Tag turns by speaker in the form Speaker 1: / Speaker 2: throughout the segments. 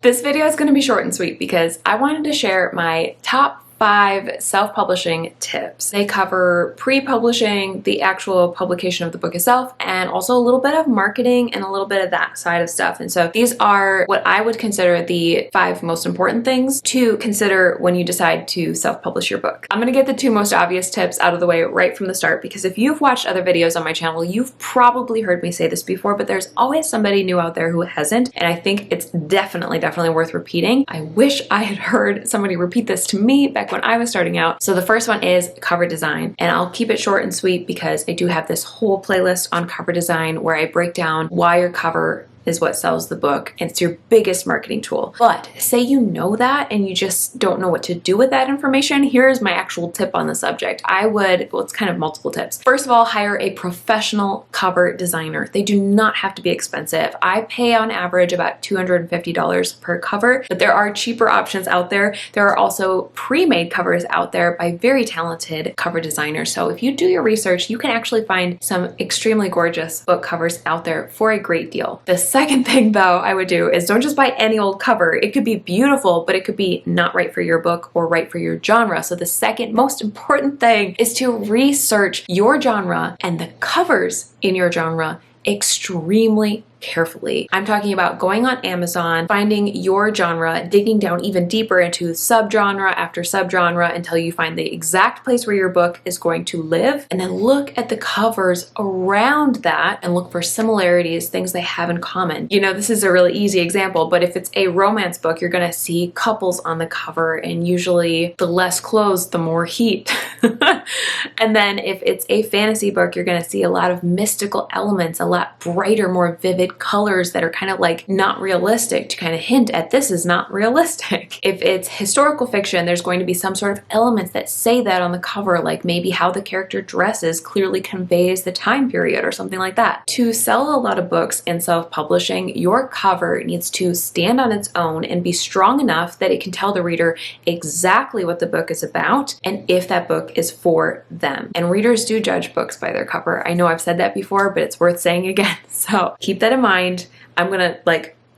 Speaker 1: This video is going to be short and sweet because I wanted to share my top 5 self-publishing tips. They cover pre-publishing, the actual publication of the book itself, and also a little bit of marketing and a little bit of that side of stuff. And so these are what I would consider the 5 most important things to consider when you decide to self-publish your book. I'm going to get the 2 most obvious tips out of the way right from the start, because if you've watched other videos on my channel, you've probably heard me say this before, but there's always somebody new out there who hasn't, and I think it's definitely worth repeating. I wish I had heard somebody repeat this to me back when I was starting out. So the first one is cover design, and I'll keep it short and sweet because I do have this whole playlist on cover design where I break down why your cover is what sells the book, and it's your biggest marketing tool. But say you know that and you just don't know what to do with that information, here's my actual tip on the subject. It's kind of multiple tips. First of all, hire a professional cover designer. They do not have to be expensive. I pay on average about $250 per cover, but there are cheaper options out there. There are also pre-made covers out there by very talented cover designers. So if you do your research, you can actually find some extremely gorgeous book covers out there for a great deal. The second thing though I would do is don't just buy any old cover. It could be beautiful, but it could be not right for your book or right for your genre. So the second most important thing is to research your genre and the covers in your genre extremely carefully. I'm talking about going on Amazon, finding your genre, digging down even deeper into subgenre after subgenre until you find the exact place where your book is going to live, and then look at the covers around that and look for similarities, things they have in common. You know, this is a really easy example, but if it's a romance book, you're gonna see couples on the cover, and usually the less clothes, the more heat. And then if it's a fantasy book, you're gonna see a lot of mystical elements, a lot brighter, more vivid colors that are kind of like not realistic, to kind of hint at this is not realistic. If it's historical fiction, there's going to be some sort of elements that say that on the cover, like maybe how the character dresses clearly conveys the time period or something like that. To sell a lot of books in self-publishing, your cover needs to stand on its own and be strong enough that it can tell the reader exactly what the book is about and if that book is for them. And readers do judge books by their cover. I know I've said that before, but it's worth saying again. So keep that in mind. I'm gonna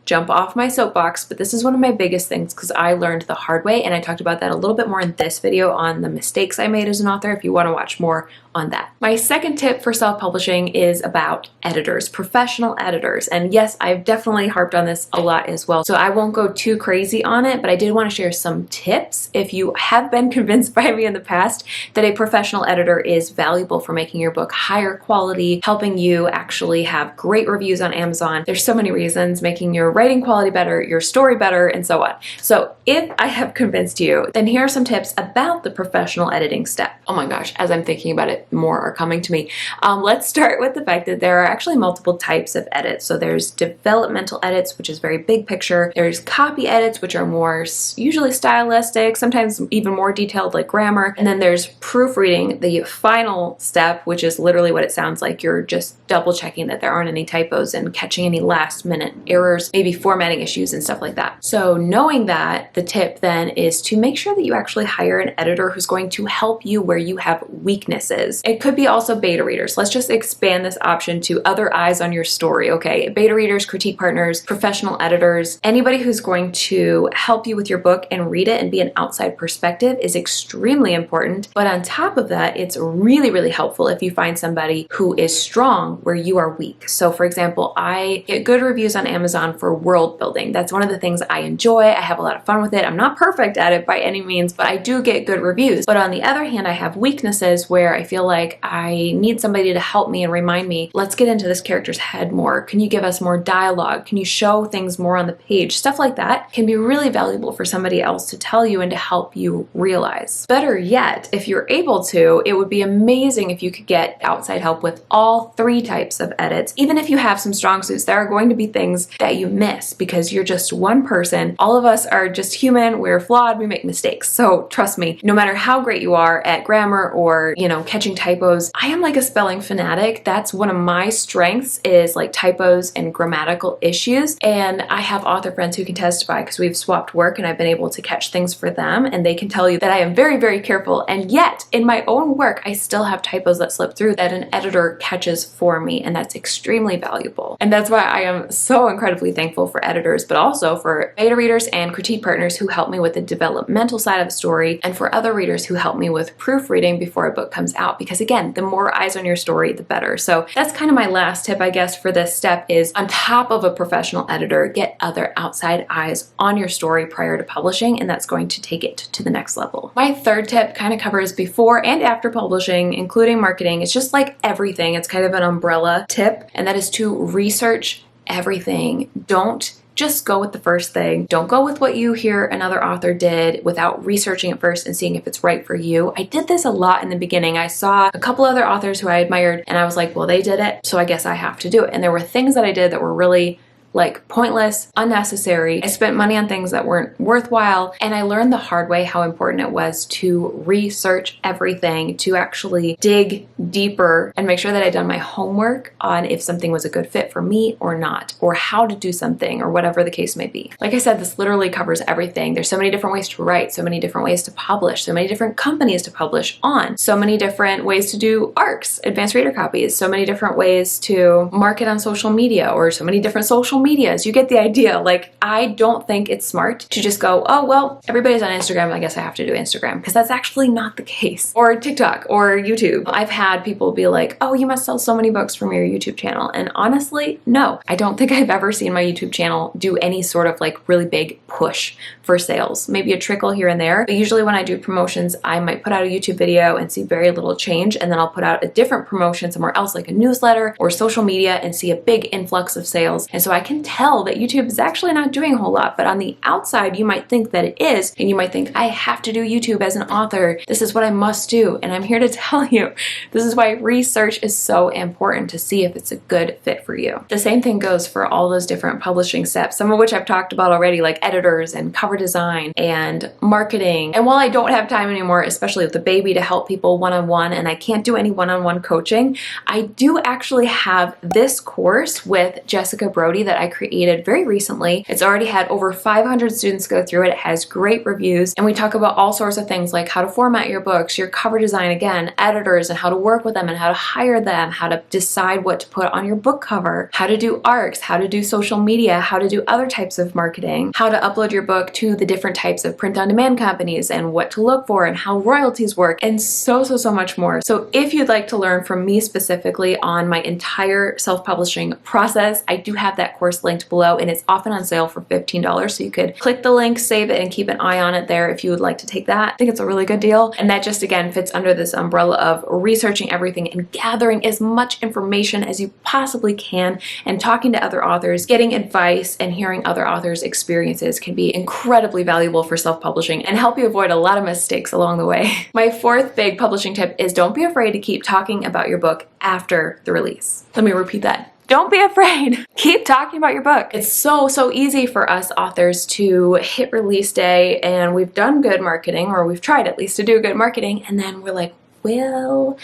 Speaker 1: jump off my soapbox, but this is one of my biggest things because I learned the hard way, and I talked about that a little bit more in this video on the mistakes I made as an author if you want to watch more on that. My second tip for self-publishing is about editors, professional editors. And yes, I've definitely harped on this a lot as well, so I won't go too crazy on it, but I did want to share some tips if you have been convinced by me in the past that a professional editor is valuable for making your book higher quality, helping you actually have great reviews on Amazon. There's so many reasons, making your writing quality better, your story better, and so on. So if I have convinced you, then here are some tips about the professional editing step. Oh my gosh, as I'm thinking about it, more are coming to me. Let's start with the fact that there are actually multiple types of edits. So there's developmental edits, which is very big picture. There's copy edits, which are more usually stylistic, sometimes even more detailed like grammar. And then there's proofreading, the final step, which is literally what it sounds like. You're just double checking that there aren't any typos and catching any last minute errors, maybe formatting issues and stuff like that. So knowing that, the tip then is to make sure that you actually hire an editor who's going to help you where you have weaknesses. It could be also beta readers. Let's just expand this option to other eyes on your story, okay? Beta readers, critique partners, professional editors, anybody who's going to help you with your book and read it and be an outside perspective is extremely important. But on top of that, it's really helpful if you find somebody who is strong where you are weak. So for example, I get good reviews on Amazon for world building. That's one of the things I enjoy. I have a lot of fun with it. I'm not perfect at it by any means, but I do get good reviews. But on the other hand, I have weaknesses where I feel like I need somebody to help me and remind me, let's get into this character's head more. Can you give us more dialogue? Can you show things more on the page? Stuff like that can be really valuable for somebody else to tell you and to help you realize. Better yet, if you're able to, it would be amazing if you could get outside help with all 3 types of edits. Even if you have some strong suits, there are going to be things that you miss because you're just one person. All of us are just human. We're flawed. We make mistakes. So trust me, no matter how great you are at grammar or, catching catching typos. I am like a spelling fanatic. That's one of my strengths, is like typos and grammatical issues. And I have author friends who can testify because we've swapped work and I've been able to catch things for them, and they can tell you that I am very, very careful. And yet in my own work, I still have typos that slip through that an editor catches for me, and that's extremely valuable. And that's why I am so incredibly thankful for editors, but also for beta readers and critique partners who help me with the developmental side of a story, and for other readers who help me with proofreading before a book comes out, because again, the more eyes on your story, the better. So that's kind of my last tip, I guess, for this step is, on top of a professional editor, get other outside eyes on your story prior to publishing, and that's going to take it to the next level. My third tip kind of covers before and after publishing, including marketing. It's just like everything. It's kind of an umbrella tip, and that is to research everything. Don't just go with the first thing. Don't go with what you hear another author did without researching it first and seeing if it's right for you. I did this a lot in the beginning. I saw a couple other authors who I admired and I was like, well, they did it, so I guess I have to do it. And there were things that I did that were really like pointless, unnecessary. I spent money on things that weren't worthwhile, and I learned the hard way how important it was to research everything, to actually dig deeper and make sure that I'd done my homework on if something was a good fit for me or not, or how to do something, or whatever the case may be. Like I said, this literally covers everything. There's so many different ways to write, so many different ways to publish, so many different companies to publish on, so many different ways to do ARCs, advanced reader copies, so many different ways to market on social media, or so many different social medias. You get the idea. Like, I don't think it's smart to just go, oh, well, everybody's on Instagram, I guess I have to do Instagram, because that's actually not the case. Or TikTok or YouTube. I've had people be like, oh, you must sell so many books from your YouTube channel. And honestly, no, I don't think I've ever seen my YouTube channel do any sort of like really big push for sales. Maybe a trickle here and there. But usually when I do promotions, I might put out a YouTube video and see very little change, and then I'll put out a different promotion somewhere else, like a newsletter or social media, and see a big influx of sales. And so I can tell that YouTube is actually not doing a whole lot, but on the outside, you might think that it is, and you might think, I have to do YouTube as an author. This is what I must do. And I'm here to tell you, this is why research is so important, to see if it's a good fit for you. The same thing goes for all those different publishing steps, some of which I've talked about already, like editors and cover design and marketing. And while I don't have time anymore, especially with the baby, to help people one-on-one, and I can't do any one-on-one coaching, I do actually have this course with Jessica Brody that I created very recently. It's already had over 500 students go through it. It has great reviews, and we talk about all sorts of things like how to format your books, your cover design, again, editors, and how to work with them and how to hire them, how to decide what to put on your book cover, how to do ARCs, how to do social media, how to do other types of marketing, how to upload your book to the different types of print-on-demand companies and what to look for and how royalties work, and so much more. So if you'd like to learn from me specifically on my entire self-publishing process, I do have that course linked below, and it's often on sale for $15, so you could click the link, save it, and keep an eye on it there if you would like to take that. I think it's a really good deal, and that just again fits under this umbrella of researching everything and gathering as much information as you possibly can, and talking to other authors, getting advice, and hearing other authors' experiences can be incredibly valuable for self-publishing and help you avoid a lot of mistakes along the way. My fourth big publishing tip is don't be afraid to keep talking about your book after the release. Let me repeat that. Don't be afraid. Keep talking about your book. It's so easy for us authors to hit release day, and we've done good marketing, or we've tried at least to do good marketing, and then we're like, well,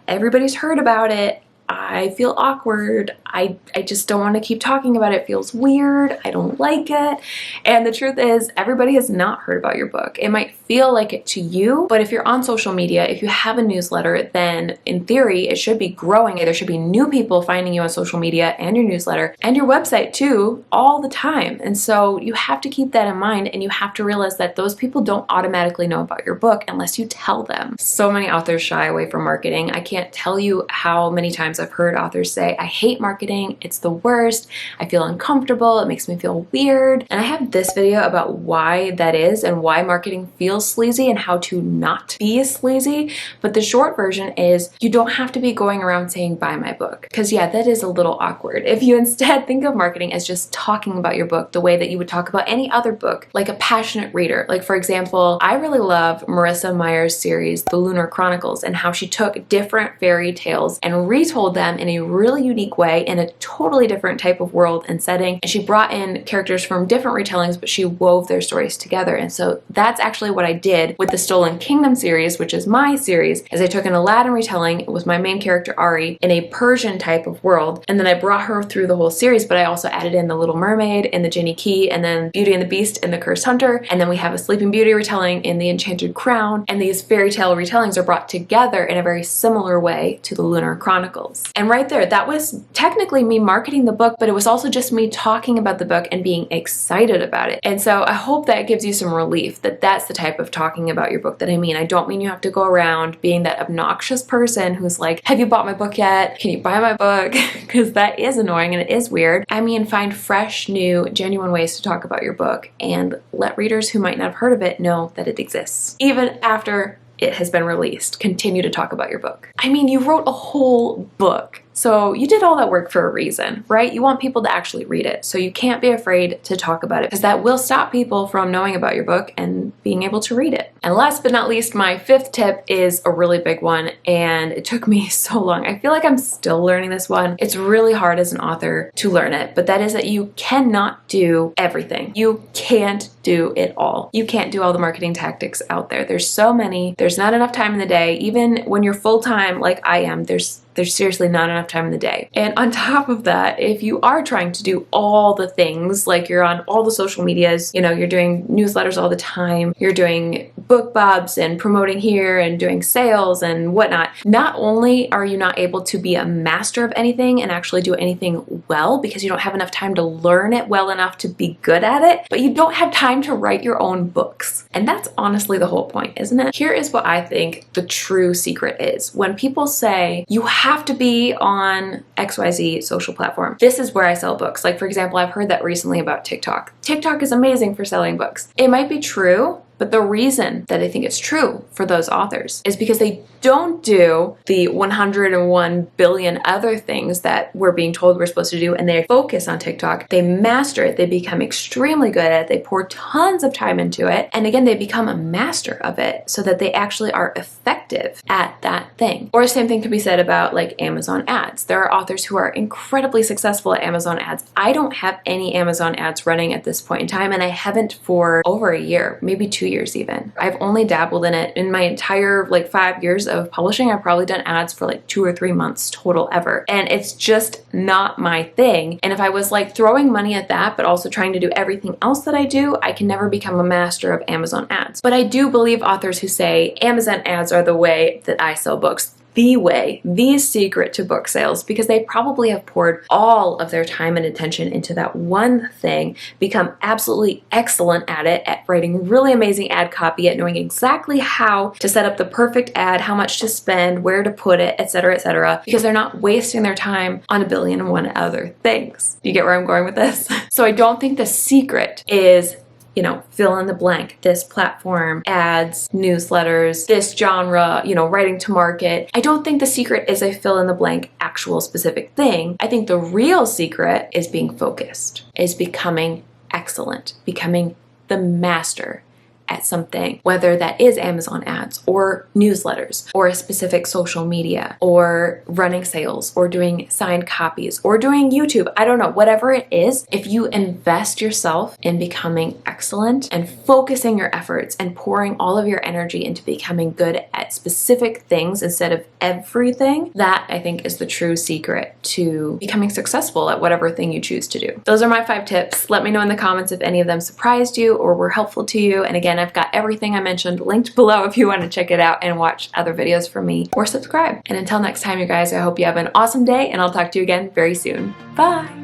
Speaker 1: everybody's heard about it. I feel awkward. I just don't want to keep talking about it. It feels weird. I don't like it. And the truth is, everybody has not heard about your book. It might feel like it to you, but if you're on social media, if you have a newsletter, then in theory, it should be growing. There should be new people finding you on social media and your newsletter and your website too, all the time. And so you have to keep that in mind, and you have to realize that those people don't automatically know about your book unless you tell them. So many authors shy away from marketing. I can't tell you how many times I've heard authors say, I hate marketing, it's the worst, I feel uncomfortable, it makes me feel weird. And I have this video about why that is and why marketing feels sleazy and how to not be sleazy. But the short version is you don't have to be going around saying buy my book, because yeah, that is a little awkward. If you instead think of marketing as just talking about your book the way that you would talk about any other book, like a passionate reader. Like for example, I really love Marissa Meyer's series, The Lunar Chronicles, and how she took different fairy tales and retold them in a really unique way in a totally different type of world and setting, and she brought in characters from different retellings, but she wove their stories together. And so that's actually what I did with the Stolen Kingdom series, which is my series, is I took an Aladdin retelling. It was my main character Ari in a Persian type of world, and then I brought her through the whole series, but I also added in the Little Mermaid and the Genie Key, and then Beauty and the Beast and the Cursed Hunter, and then we have a Sleeping Beauty retelling in the Enchanted Crown, and these fairy tale retellings are brought together in a very similar way to the Lunar Chronicles. And right there, that was technically me marketing the book, but it was also just me talking about the book and being excited about it. And so I hope that gives you some relief that that's the type of talking about your book that I mean. I don't mean you have to go around being that obnoxious person who's like, have you bought my book yet? Can you buy my book? Because that is annoying and it is weird. I mean, find fresh, new, genuine ways to talk about your book and let readers who might not have heard of it know that it exists. Even after it has been released, continue to talk about your book. I mean, you wrote a whole book. So you did all that work for a reason, right? You want people to actually read it. So you can't be afraid to talk about it, because that will stop people from knowing about your book and being able to read it. And last but not least, my fifth tip is a really big one, and it took me so long. I feel like I'm still learning this one. It's really hard as an author to learn it, but that is that you cannot do everything. You can't do it all. You can't do all the marketing tactics out there. There's so many. There's not enough time in the day. Even when you're full-time like I am, there's seriously not enough time in the day. And on top of that, if you are trying to do all the things, like you're on all the social medias, you know, you're doing newsletters all the time, you're doing book bobs and promoting here and doing sales and whatnot, not only are you not able to be a master of anything and actually do anything well because you don't have enough time to learn it well enough to be good at it, but you don't have time to write your own books. And that's honestly the whole point, isn't it? Here is what I think the true secret is. When people say you have to be on XYZ social platform, this is where I sell books. Like, for example, I've heard that recently about TikTok. TikTok is amazing for selling books. It might be true, but the reason that I think it's true for those authors is because they don't do the 101 billion other things that we're being told we're supposed to do, and they focus on TikTok. They master it. They become extremely good at it. They pour tons of time into it. And again, they become a master of it so that they actually are effective at that thing. Or the same thing could be said about like Amazon ads. There are authors who are incredibly successful at Amazon ads. I don't have any Amazon ads running at this point in time, and I haven't for over a year, maybe 2 years even. I've only dabbled in it in my entire like 5 years of publishing. I've probably done ads for like 2 or 3 months total ever. And it's just not my thing. And if I was like throwing money at that, but also trying to do everything else that I do, I can never become a master of Amazon ads. But I do believe authors who say Amazon ads are the way that I sell books, the way, the secret to book sales, because they probably have poured all of their time and attention into that one thing, become absolutely excellent at it, at writing really amazing ad copy, at knowing exactly how to set up the perfect ad, how much to spend, where to put it, etc., because they're not wasting their time on a billion and one other things. Do you get where I'm going with this? So I don't think the secret is, you know, fill in the blank, this platform, ads, newsletters, this genre, you know, writing to market. I don't think the secret is a fill in the blank actual specific thing. I think the real secret is being focused, is becoming excellent, becoming the master at something, whether that is Amazon ads or newsletters or a specific social media or running sales or doing signed copies or doing YouTube. I don't know, whatever it is, if you invest yourself in becoming excellent and focusing your efforts and pouring all of your energy into becoming good at specific things instead of everything, that I think is the true secret to becoming successful at whatever thing you choose to do. Those are my 5 tips. Let me know in the comments if any of them surprised you or were helpful to you. And again, I've got everything I mentioned linked below if you want to check it out and watch other videos from me or subscribe. And until next time, you guys, I hope you have an awesome day, and I'll talk to you again very soon. Bye!